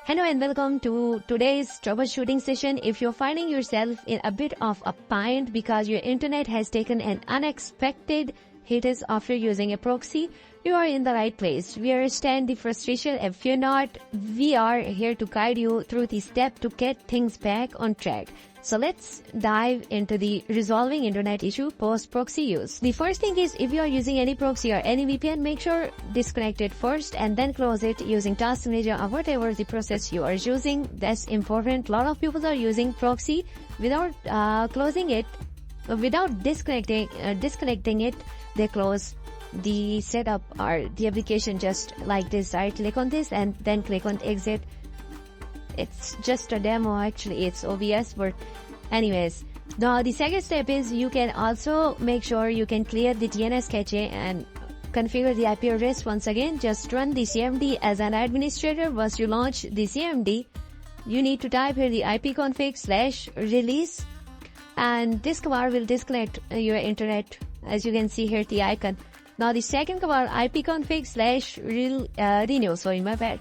Hello and welcome to today's troubleshooting session. If you're finding yourself in a bit of a bind because your internet has taken an unexpected hit after using a proxy, you are in the right place. We understand the frustration. If you're not, we are here to guide you through the step to get things back on track. So let's dive into the resolving internet issue post-proxy use. The first thing is, if you are using any proxy or any VPN, make sure disconnect it first and then close it using Task Manager or whatever the process you are using. That's important. A lot of people are using proxy without closing it, without disconnecting it. They close the setup or the application just like this. Right, click on this and then click on exit. It's just a demo, actually. It's OBS, but anyways. Now, the second step is you can also make sure you can clear the DNS cache and configure the IP address. Once again, just run the CMD as an administrator. Once you launch the CMD, you need to type here the ipconfig/release, and this command will disconnect your internet. As you can see here, the icon. Now, the second command, ipconfig/renew. Sorry, my bad.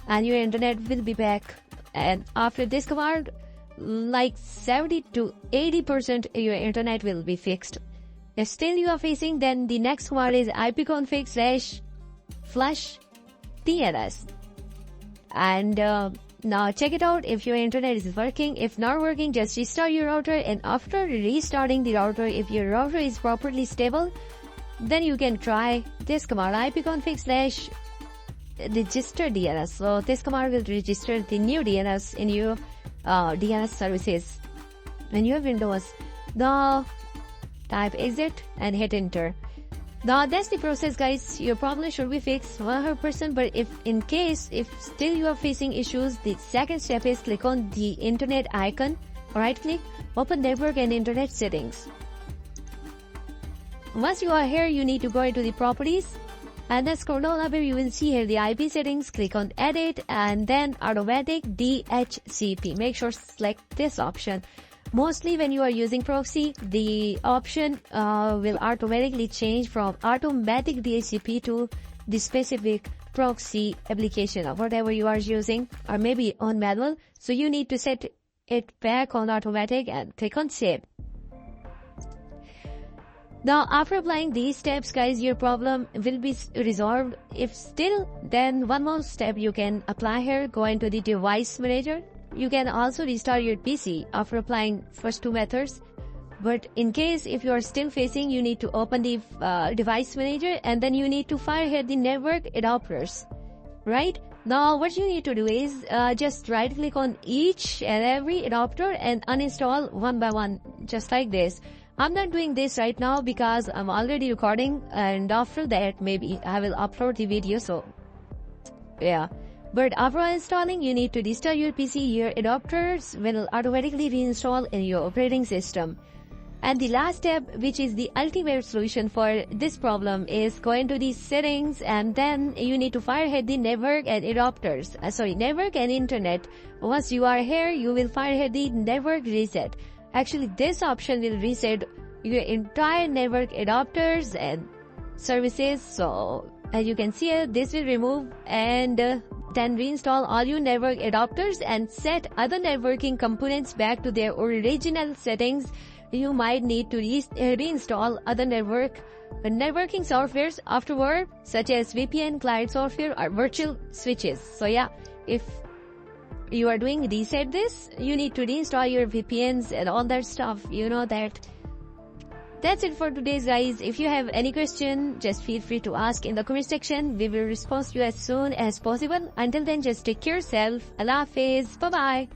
And your internet will be back. And after this command, like 70 to 80% your internet will be fixed. If still you are facing, then the next command is ipconfig/flushdns. And now check it out if your internet is working. If not working, just restart your router, and after restarting the router, if your router is properly stable, then you can try this command, ipconfig/registerdns. So this command will register the new DNS in your DNS services when you have Windows. Now type exit and hit enter. Now that's the process, guys. Your problem should be fixed 100%. But if still you are facing issues, the second step is click on the internet icon, right click, open network and internet settings. Once you are here, you need to go into the properties. And then scroll down a bit, you will see here the IP settings. Click on edit and then automatic DHCP. Make sure to select this option. Mostly when you are using proxy, the option will automatically change from automatic DHCP to the specific proxy application or whatever you are using, or maybe on manual. So you need to set it back on automatic and click on save. Now, after applying these steps, guys, your problem will be resolved. If still, then one more step you can apply here. Go into the device manager. You can also restart your PC after applying first two methods. But in case if you are still facing, you need to open the device manager and then you need to fire here the network adapters. Right? Now, what you need to do is just right click on each and every adapter and uninstall one by one, just like this. I'm not doing this right now because I'm already recording, and after that maybe I will upload the video. So yeah, but after installing, you need to restart your PC. Your adapters will automatically reinstall in your operating system. And the last step, which is the ultimate solution for this problem, is go into the settings and then you need to firehead the network and adapters. Network and internet. Once you are here, you will firehead the network reset. Actually, this option will reset your entire network adapters and services. So as you can see here, this will remove and then reinstall all your network adapters and set other networking components back to their original settings. You might need to reinstall other networking softwares afterward, such as VPN, client software, or virtual switches. So yeah, if you are doing reset this, you need to reinstall your VPNs and all that stuff. You know that. That's it for today, guys. If you have any question, just feel free to ask in the comment section. We will respond to you as soon as possible. Until then, just take care of yourself. Allah Hafiz. Bye-bye.